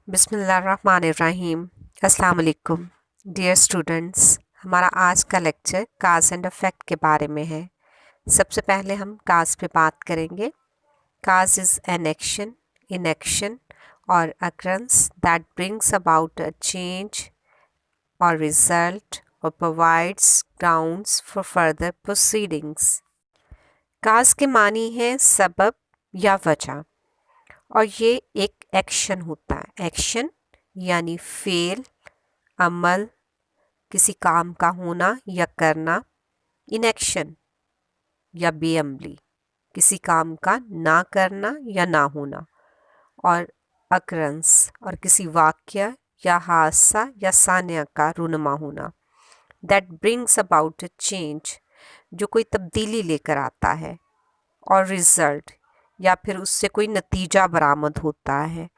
बिस्मिल्लाहिर्रहमानिर्रहीम। अस्सलाम वालेकुम डियर स्टूडेंट्स। हमारा आज का लेक्चर काज एंड अफेक्ट के बारे में है। सबसे पहले हम काज पे बात करेंगे। Cause is an action, inaction or occurrence that brings about a change or result or provides grounds for further proceedings. Cause के मानी है सबब या वजह, और ये एक एक्शन होता है। एक्शन यानी फेल, अमल, किसी काम का होना या करना। इनएक्शन या बेअमली, किसी काम का ना करना या ना होना। और अकरेंस, और किसी वाक्य या हादसा या सान्य का रूनुमा होना। That brings about a change, जो कोई तब्दीली लेकर आता है। और रिजल्ट, या फिर उससे कोई नतीजा बरामद होता है।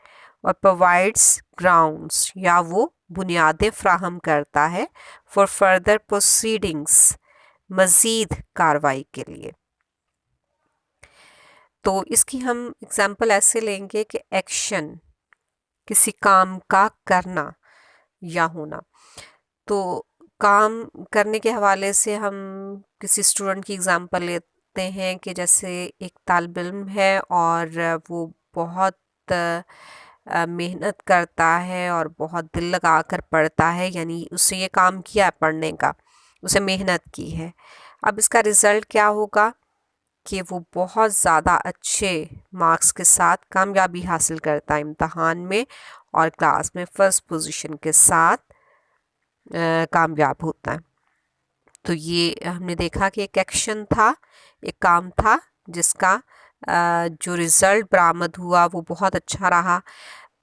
और प्रोवाइड्स ग्राउंड्स, या वो बुनियादें फ्राहम करता है फॉर फर्दर प्रोसीडिंग्स, मज़ीद कार्रवाई के लिए। तो इसकी हम एग्जांपल ऐसे लेंगे कि एक्शन, किसी काम का करना या होना। तो काम करने के हवाले से हम किसी स्टूडेंट की एग्जांपल लेते हैं कि जैसे एक तालिब इल्म है और वो बहुत मेहनत करता है और बहुत दिल लगा कर पढ़ता है, यानी उसने ये काम किया है पढ़ने का, उसे मेहनत की है। अब इसका रिज़ल्ट क्या होगा कि वो बहुत ज़्यादा अच्छे मार्क्स के साथ कामयाबी हासिल करता है इम्तहान में, और क्लास में फ़र्स्ट पोजीशन के साथ कामयाब होता है। तो ये हमने देखा कि एक एक्शन था, एक काम था जिसका जो रिज़ल्ट बरामद हुआ वो बहुत अच्छा रहा।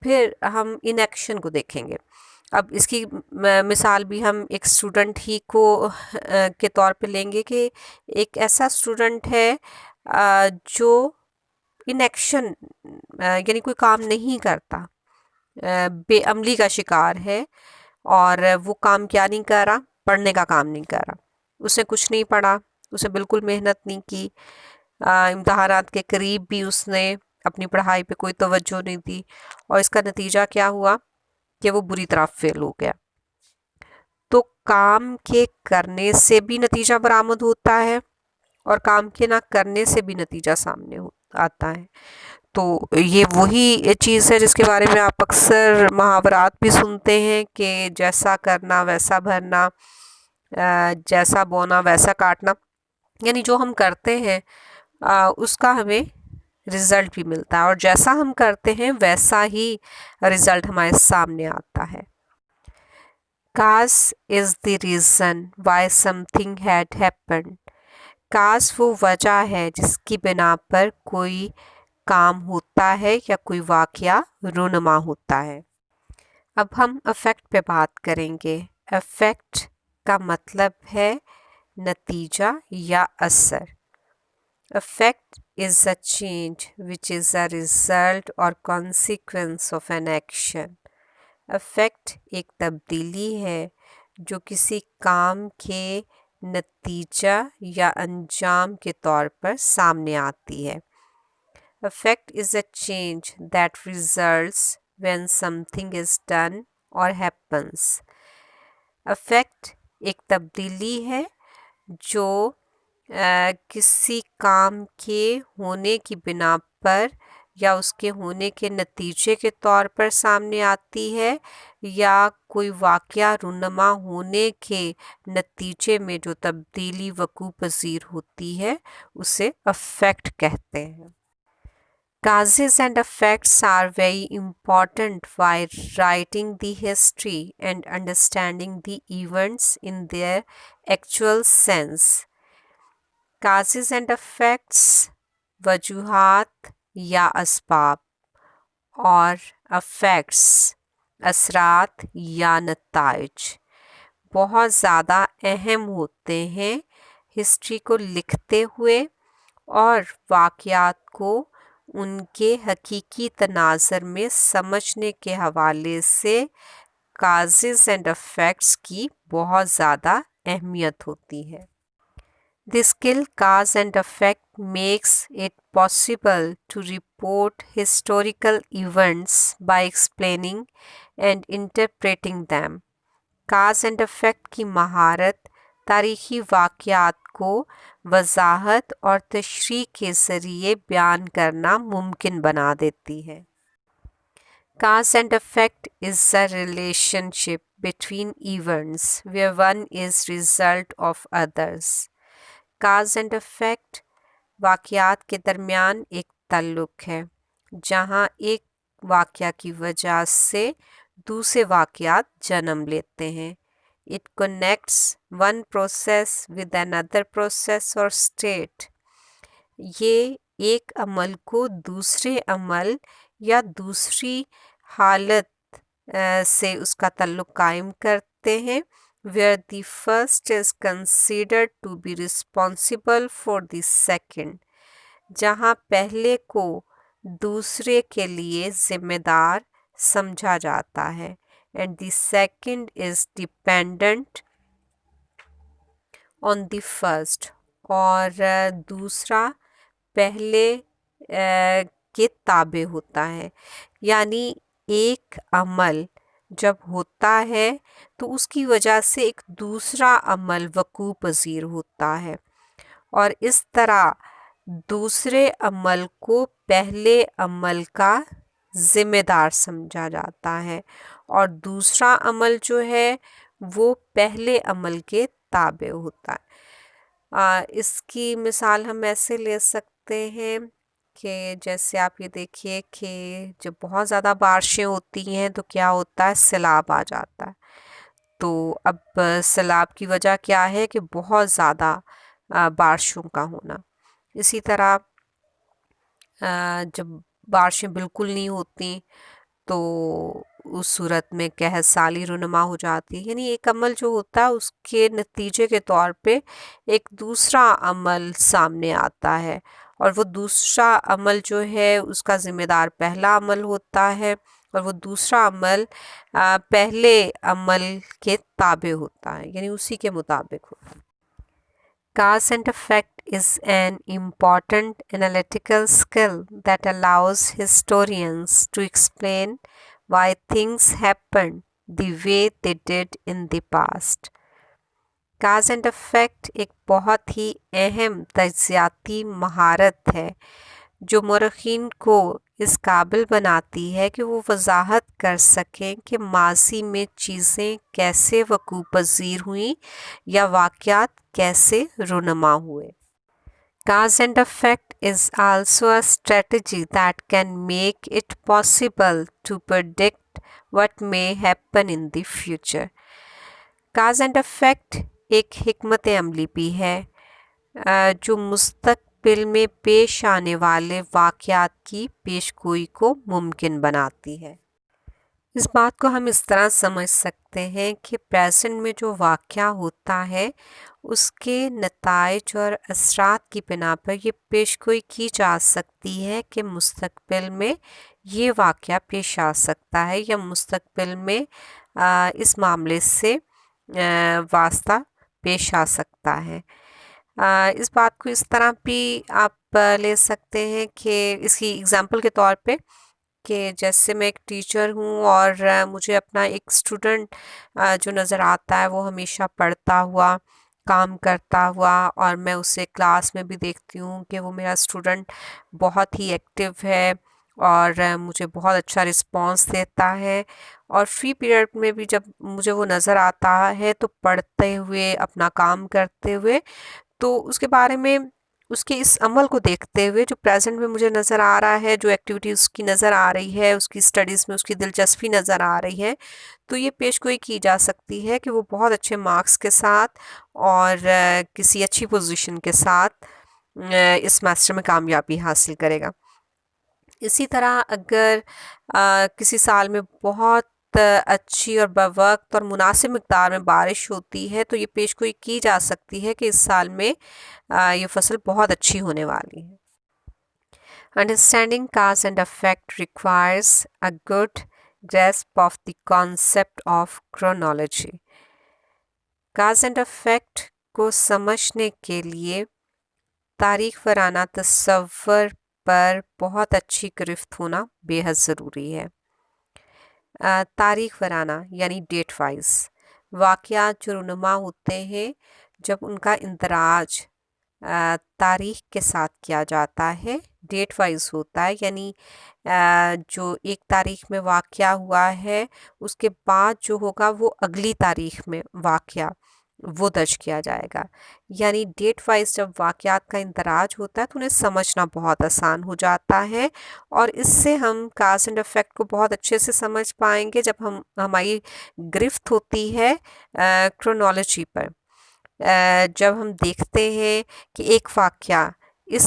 फिर हम इनएक्शन को देखेंगे। अब इसकी मिसाल भी हम एक स्टूडेंट ही को के तौर पे लेंगे कि एक ऐसा स्टूडेंट है जो इनएक्शन यानी कोई काम नहीं करता, बेअमली का शिकार है। और वो काम क्या नहीं कर रहा, पढ़ने का काम नहीं कर रहा। उसने कुछ नहीं पढ़ा, उसने बिल्कुल मेहनत नहीं की, इम्तहानात के करीब भी उसने अपनी पढ़ाई पे कोई तवज्जो नहीं दी, और इसका नतीजा क्या हुआ कि वो बुरी तरह फेल हो गया। तो काम के करने से भी नतीजा बरामद होता है, और काम के ना करने से भी नतीजा सामने आता है। तो ये वही चीज़ है जिसके बारे में आप अक्सर मुहावरात भी सुनते हैं कि जैसा करना वैसा भरना, जैसा बोना वैसा काटना। यानी जो हम करते हैं उसका हमें रिज़ल्ट भी मिलता है, और जैसा हम करते हैं वैसा ही रिज़ल्ट हमारे सामने आता है। Cause is the reason why something had happened. Cause वो वजह है जिसकी बिना पर कोई काम होता है या कोई वाक़या रूनुमा होता है। अब हम अफेक्ट पे बात करेंगे। अफेक्ट का मतलब है नतीजा या असर। Effect is a change which is a result or consequence of an action. Effect एक तब्दीली है जो किसी काम के नतीजा या अंजाम के तौर पर सामने आती है। Effect is a change that results when something is done or happens. Effect एक तब्दीली है जो किसी काम के होने की बिना पर या उसके होने के नतीजे के तौर पर सामने आती है, या कोई वाक़या रूनुमा होने के नतीजे में जो तब्दीली वकू पज़ीर होती है उसे अफेक्ट कहते हैं। Causes and effects are very important while writing the history and understanding the events in their actual sense. Causes and effects वजूहात या असबाब, और effects असरात या नताइज बहुत ज़्यादा अहम होते हैं हिस्ट्री को लिखते हुए और वाक़यात को उनके हकीकी तनाज़र में समझने के हवाले से। काजेज़ एंड अफेक्ट्स की बहुत ज़्यादा अहमियत होती है। The skill cause and effect makes it possible to report historical events by explaining and interpreting them. Cause and effect की महारत तारीख़ी वाक़यात को वजाहत और तशरीह के ज़रिए बयान करना मुमकिन बना देती है. Cause and effect is a relationship between events where one is result of others. Cause and effect वाक़यात के दरमियान एक ताल्लुक़ है जहाँ एक वाक़या की वजह से दूसरे वाक़यात जन्म लेते हैं. It connects one process with another process or state. ये एक अमल को दूसरे अमल या दूसरी हालत से उसका ताल्लुक़ कायम करते हैं. Where the first is considered to be responsible for the second. जहाँ पहले को दूसरे के लिए ज़िम्मेदार समझा जाता है. And the second is dependent on the first. और दूसरा पहले के ताबे होता है. यानी एक अमल जब होता है तो उसकी वजह से एक दूसरा अमल वक़ू पज़ीर होता है और इस तरह दूसरे अमल को पहले अमल का ज़िम्मेदार समझा जाता है और दूसरा अमल जो है वो पहले अमल के ताबे होता है. इसकी मिसाल हम ऐसे ले सकते हैं कि जैसे आप ये देखिए कि जब बहुत ज़्यादा बारिशें होती हैं तो क्या होता है, सैलाब आ जाता है. तो अब सैलाब की वजह क्या है कि बहुत ज़्यादा बारिशों का होना. इसी तरह जब बारिशें बिल्कुल नहीं होती तो उस सूरत में कहत साली रुनमा हो जाती है. यानी एक अमल जो होता है उसके नतीजे के तौर पे एक दूसरा अमल सामने आता है और वो दूसरा अमल जो है उसका ज़िम्मेदार पहला अमल होता है और वो दूसरा अमल पहले अमल के ताबे होता है, यानी उसी के मुताबिक होता है. Cause and effect is an important analytical skill that allows historians to explain why things happened the way they did in the past. Cause and effect एक बहुत ही अहम तज्ज़ियाती महारत है जो मौरख़ीन को इस काबिल बनाती है कि वो वजाहत कर सकें कि माज़ी में चीज़ें कैसे वक़ू पज़ीर हुई या वाक़यात कैसे रुनमा हुए. Cause and effect is also a strategy that can make it possible to predict what may happen in the future. Cause and effect एक हिकमत अमली भी है जो मुस्तक़बिल में पेश आने वाले वाक़यात की पेशगोई को मुमकिन बनाती है. इस बात को हम इस तरह समझ सकते हैं कि प्रेजेंट में जो वाक़या होता है उसके नताइज और असरात की बिना पर ये पेशगोई की जा सकती है कि मुस्तक़बिल में ये वाक़या पेश आ सकता है या मुस्तक़बिल में इस मामले से वास्ता पेश आ सकता है. इस बात को इस तरह भी आप ले सकते हैं कि इसकी एग्ज़ाम्पल के तौर पे कि जैसे मैं एक टीचर हूँ और मुझे अपना एक स्टूडेंट जो नज़र आता है वो हमेशा पढ़ता हुआ, काम करता हुआ और मैं उसे क्लास में भी देखती हूँ कि वो मेरा स्टूडेंट बहुत ही एक्टिव है और मुझे बहुत अच्छा रिस्पांस देता है और फ्री पीरियड में भी जब मुझे वो नज़र आता है तो पढ़ते हुए, अपना काम करते हुए, तो उसके बारे में उसके इस अमल को देखते हुए जो प्रेजेंट में मुझे नज़र आ रहा है, जो एक्टिविटी उसकी नज़र आ रही है, उसकी स्टडीज़ में उसकी दिलचस्पी नज़र आ रही है, तो ये पेशगोई की जा सकती है कि वो बहुत अच्छे मार्क्स के साथ और किसी अच्छी पोजीशन के साथ इस मास्टर में कामयाबी हासिल करेगा. इसी तरह अगर किसी साल में बहुत अच्छी और बवक्त और मुनासिब मिक़दार में बारिश होती है तो ये पेशगोई की जा सकती है कि इस साल में ये फसल बहुत अच्छी होने वाली है. Understanding cause and effect requires a good grasp of the concept of chronology. Cause and effect को समझने के लिए तारीख वराना तसव्वुर पर बहुत अच्छी गिरफ्त होना बेहद ज़रूरी है। तारीख वराना यानी डेट वाइज वाक़यात जो रुनुमा होते हैं, जब उनका इंदराज तारीख के साथ किया जाता है, डेट वाइज होता है, यानी जो एक तारीख में वाक़या हुआ है उसके बाद जो होगा वो अगली तारीख में वाक़या वो दर्ज किया जाएगा। यानी डेट वाइज जब वाक़यात का इंदराज होता है तो उन्हें समझना बहुत आसान हो जाता है, और इससे हम काज एंड इफ़ेक्ट को बहुत अच्छे से समझ पाएंगे जब हमारी गिरफ्त होती है क्रोनोलॉजी पर। जब हम देखते हैं कि एक वाक़या इस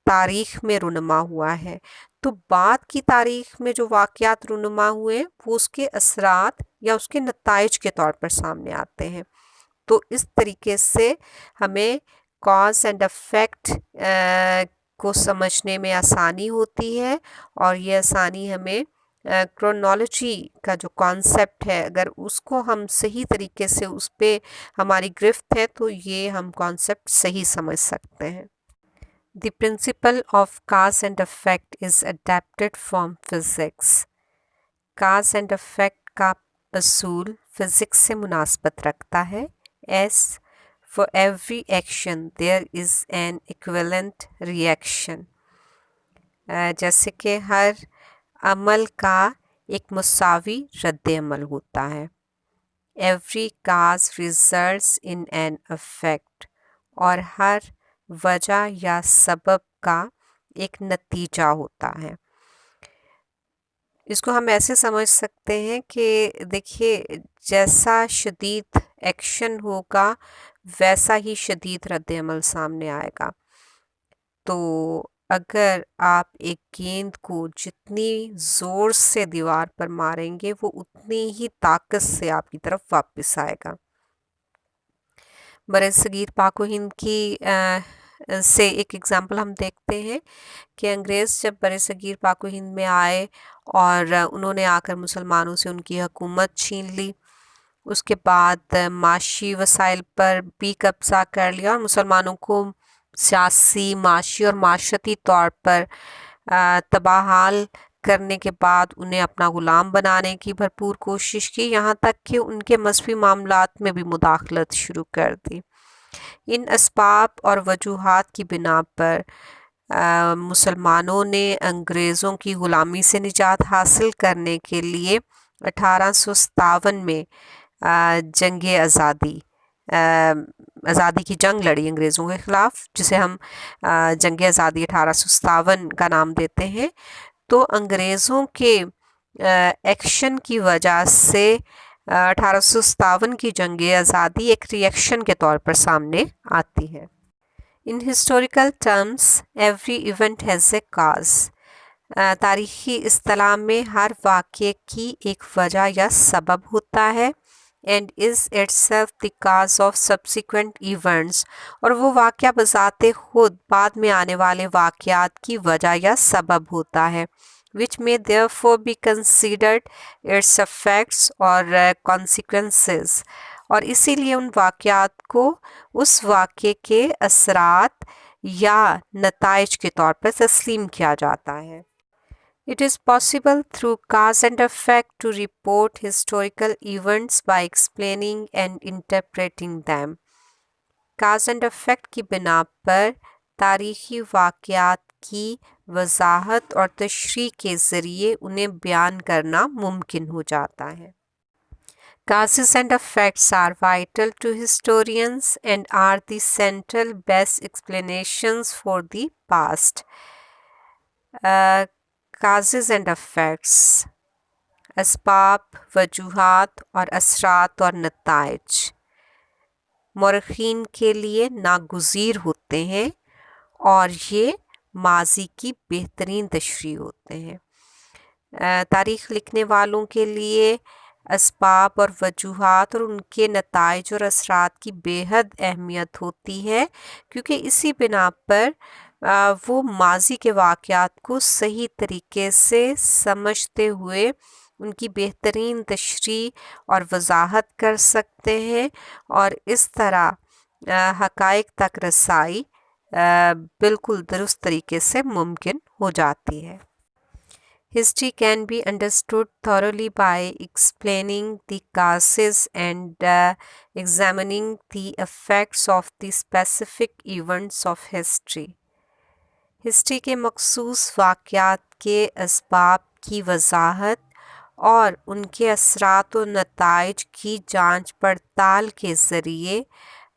तारीख में रुनुमा हुआ है तो बाद की तारीख में जो वाक़यात रुनुमा हुए वो उसके असरात या उसके नताइज के तौर पर सामने आते हैं। तो इस तरीके से हमें कॉज एंड इफ़ेक्ट को समझने में आसानी होती है, और ये आसानी हमें क्रोनोलॉजी का जो कॉन्सेप्ट है अगर उसको हम सही तरीके से उस पर हमारी गिरफ्त है तो ये हम कॉन्सेप्ट सही समझ सकते हैं। The principle of cause and effect is adapted from physics. cause and effect का असूल फिज़िक्स से मुनासबत रखता है। As for every action there is an equivalent reaction. जैसे कि हर अमल का एक मुसावी रद्द अमल होता है। Every cause results in an effect. और हर वजह या सबब का एक नतीजा होता है। इसको हम ऐसे समझ सकते हैं कि देखिए, जैसा शदीद एक्शन होगा वैसा ही शदीद रद्द अमल सामने आएगा। तो अगर आप एक गेंद को जितनी ज़ोर से दीवार पर मारेंगे वो उतनी ही ताकत से आपकी तरफ वापस आएगा। बरसगीर पाक व हिंद की से एक एग्ज़ाम्पल हम देखते हैं कि अंग्रेज़ जब बरसगीर पाक व हिंद में आए और उन्होंने आकर मुसलमानों से उनकी हुकूमत छीन ली, उसके बाद माशी वसाइल पर भी कब्ज़ा कर लिया और मुसलमानों को सियासी, माशी और माशरती तौर पर तबाहाल करने के बाद उन्हें अपना ग़ुलाम बनाने की भरपूर कोशिश की, यहाँ तक कि उनके मजहबी मामलात में भी मुदाखलत शुरू कर दी। इन असबाब और वजूहात की बिना पर मुसलमानों ने अंग्रेज़ों की ग़ुलामी से निजात हासिल करने के लिए 1857 में जंग आज़ादी की जंग लड़ी अंग्रेज़ों के ख़िलाफ़, जिसे हम जंग आज़ादी 1857 का नाम देते हैं। तो अंग्रेज़ों के एक्शन की वजह से 1857 की जंग आज़ादी एक रिएक्शन के तौर पर सामने आती है। In historical terms every event has a cause. तारीख़ी इस्तिलाह में हर वाक़ये की एक वजह या सबब होता है। And is itself the cause of subsequent events, और वो वाक़या बज़ाते खुद बाद में आने वाले वाक़यात की वजह या सबब होता है। which may therefore be considered its effects और consequences, और इसीलिए उन वाक़यात को उस वाक़े के असरात या नताइज के तौर पर तस्लीम किया जाता है। It is possible through cause and effect to report historical events by explaining and interpreting them. cause and effect की बिना पर तारीख़ी वाक़यात की वज़ाहत और तशरीह के ज़रिए उन्हें बयान करना मुमकिन हो जाता है। Causes and effects are vital to historians and are the central best explanations for the past. Causes and effects असबाब, वजूहात और असरात और नताइज मौरख़ीन के लिए नागुज़ीर होते हैं और ये माजी की बेहतरीन तशरीह होते हैं। तारीख़ लिखने वालों के लिए असबाब और वजूहात और उनके नताइज और असरात की बेहद अहमियत होती है, क्योंकि इसी बिना पर वो माजी के वाक़यात को सही तरीके से समझते हुए उनकी बेहतरीन तशरीह और वज़ाहत कर सकते हैं, और इस तरह حقائق تک رسائی بالکل درست طریقے سے ممکن ہو جاتی ہے۔ History can be understood thoroughly by explaining the causes and examining the effects of the specific events of history. History کے مخصوص واقعات کے اسباب کی وضاحت اور ان کے اثرات و نتائج کی جانچ پڑتال کے ذریعے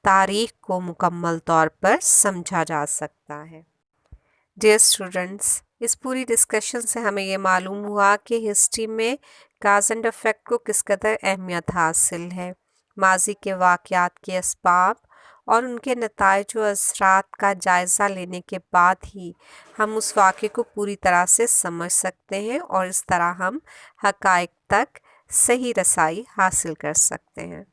تاریخ کو مکمل طور پر سمجھا جا سکتا ہے۔ ڈیئر اسٹوڈنٹس، اس پوری ڈسکشن سے ہمیں یہ معلوم ہوا کہ ہسٹری میں کاز اینڈ افیکٹ کو کس قدر اہمیت حاصل ہے۔ ماضی کے واقعات کے اسباب اور ان کے نتائج و اثرات کا جائزہ لینے کے بعد ہی ہم اس واقعے کو پوری طرح سے سمجھ سکتے ہیں اور اس طرح ہم حقائق تک صحیح رسائی حاصل کر سکتے ہیں۔